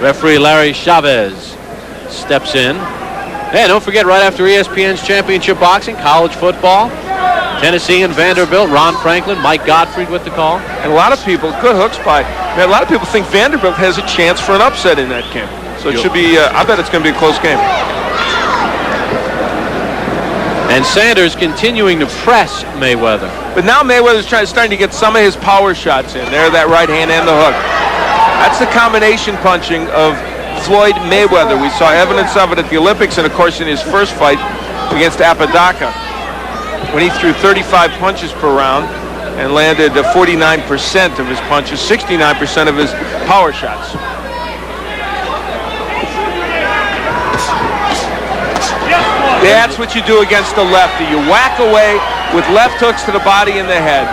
Referee Larry Chavez steps in. And don't forget, right after ESPN's championship boxing, college football, Tennessee and Vanderbilt, Ron Franklin, Mike Gottfried with the call. And a lot of people, good hooks by, man, a lot of people think Vanderbilt has a chance for an upset in that game. So it should be, I bet it's going to be a close game. And Sanders continuing to press Mayweather. But now Mayweather's starting to get some of his power shots in. There, that right hand and the hook. That's the combination punching of Floyd Mayweather. We saw evidence of it at the Olympics and, of course, in his first fight against Apodaca, when he threw 35 punches per round and landed 49% of his punches, 69% of his power shots. That's what you do against the lefty. You whack away with left hooks to the body and the head.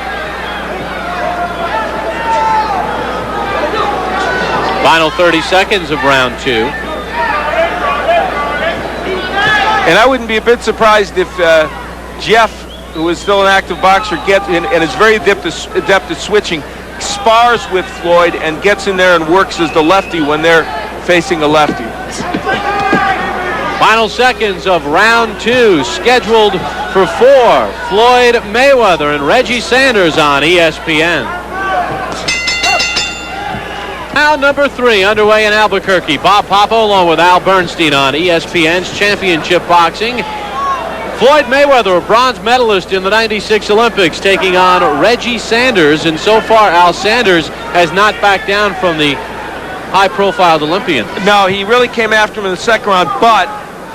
Final 30 seconds of round 2. And I wouldn't be a bit surprised if Jeff, who is still an active boxer, gets in and is very adept at switching, spars with Floyd and gets in there and works as the lefty when they're facing a lefty. Final seconds of round 2, scheduled for 4. Floyd Mayweather and Reggie Sanders on ESPN. Round number 3 underway in Albuquerque. Bob Papa along with Al Bernstein on ESPN's championship boxing. Floyd Mayweather, a bronze medalist in the '96 Olympics, taking on Reggie Sanders. And so far, Al Sanders has not backed down from the high-profile Olympian. No, he really came after him in the second round, but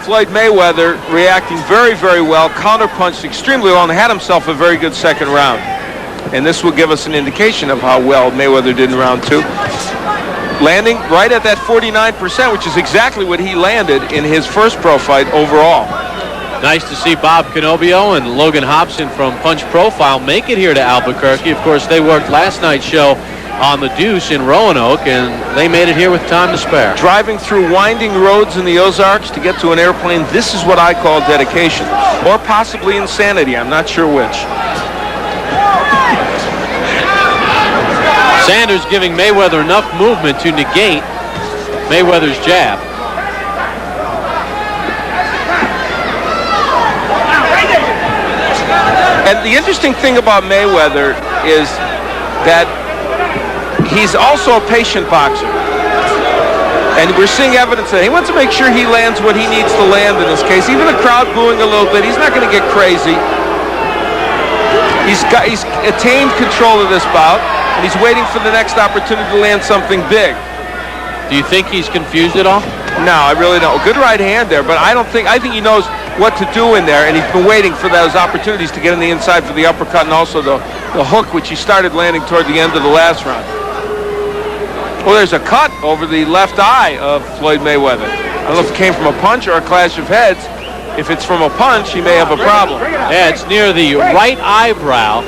Floyd Mayweather reacting very, very well, counterpunched extremely well, and had himself a very good second round. And this will give us an indication of how well Mayweather did in round 2. Landing right at that 49%, which is exactly what he landed in his first pro fight overall. Nice to see Bob Canobio and Logan Hobson from Punch Profile make it here to Albuquerque. Of course, they worked last night's show on the Deuce in Roanoke, and they made it here with time to spare. Driving through winding roads in the Ozarks to get to an airplane, this is what I call dedication. Or possibly insanity, I'm not sure which. Sanders giving Mayweather enough movement to negate Mayweather's jab. And the interesting thing about Mayweather is that he's also a patient boxer. And we're seeing evidence that he wants to make sure he lands what he needs to land in this case. Even the crowd booing a little bit, he's not going to get crazy. He's attained control of this bout, and he's waiting for the next opportunity to land something big. Do you think he's confused at all? No, I really don't. Good right hand there, but I think he knows what to do in there, and he's been waiting for those opportunities to get in the inside for the uppercut and also the hook, which he started landing toward the end of the last round. Well, there's a cut over the left eye of Floyd Mayweather. I don't know if it came from a punch or a clash of heads. If it's from a punch, he may have a problem. Yeah, it's near the right eyebrow.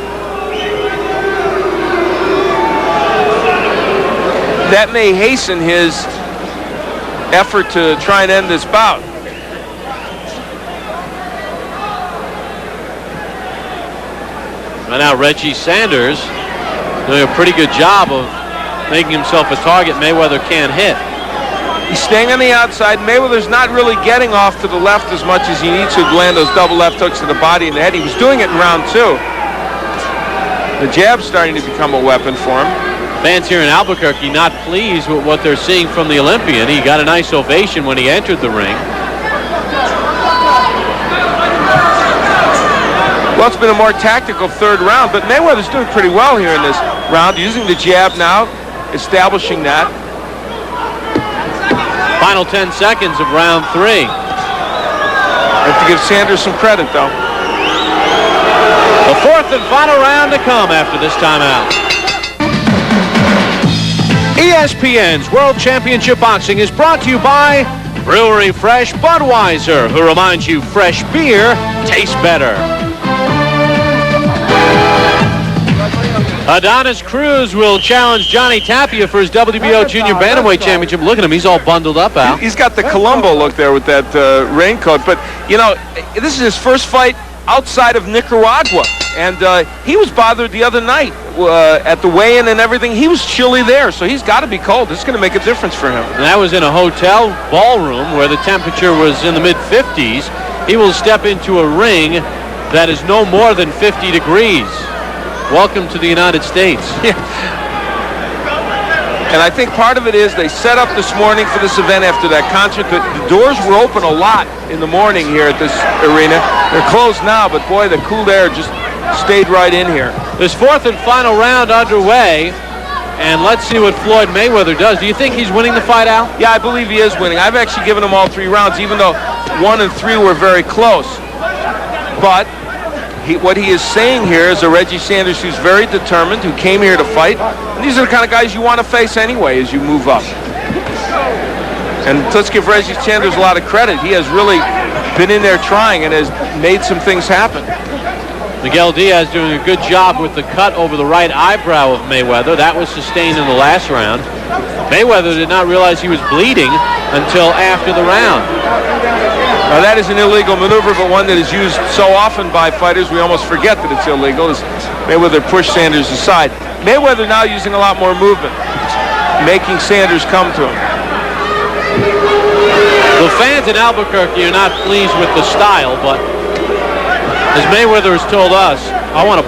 That may hasten his effort to try and end this bout. And now Reggie Sanders doing a pretty good job of making himself a target Mayweather can't hit. He's staying on the outside. Mayweather's not really getting off to the left as much as he needs to land those double left hooks to the body and the head. He was doing it in round 2. The jab's starting to become a weapon for him. Fans here in Albuquerque not pleased with what they're seeing from the Olympian. He got a nice ovation when he entered the ring. Well, it's been a more tactical third round, but Mayweather's doing pretty well here in this round, using the jab now, establishing that. Final 10 seconds of round 3. Have to give Sanders some credit, though. The fourth and final round to come after this timeout. ESPN's World Championship Boxing is brought to you by Brewery Fresh Budweiser, who reminds you fresh beer tastes better. Adonis Cruz will challenge Johnny Tapia for his WBO Junior Bantamweight Championship. Look at him. He's all bundled up, Al. He's got the Columbo look there with that raincoat. But, you know, this is his first fight outside of Nicaragua. And he was bothered the other night at the weigh-in and everything. He was chilly there, so he's got to be cold. This is going to make a difference for him. And that was in a hotel ballroom where the temperature was in the mid-50s. He will step into a ring that is no more than 50 degrees. Welcome to the United States. Yeah. And I think part of it is they set up this morning for this event after that concert. The doors were open a lot in the morning here at this arena. They're closed now, but boy, the cool air just stayed right in here. This fourth and final round underway, and let's see what Floyd Mayweather does. Do you think he's winning the fight, Al? Yeah, I believe he is winning. I've actually given him all 3 rounds, even though 1 and 3 were very close. But what he is saying here is a Reggie Sanders who's very determined, who came here to fight. And these are the kind of guys you want to face anyway as you move up. And let's give Reggie Sanders a lot of credit. He has really been in there trying and has made some things happen. Miguel Diaz doing a good job with the cut over the right eyebrow of Mayweather. That was sustained in the last round. Mayweather did not realize he was bleeding until after the round. Now that is an illegal maneuver, but one that is used so often by fighters we almost forget that it's illegal, as Mayweather pushed Sanders aside. Mayweather now using a lot more movement, making Sanders come to him. The fans in Albuquerque are not pleased with the style, but as Mayweather has told us, I want to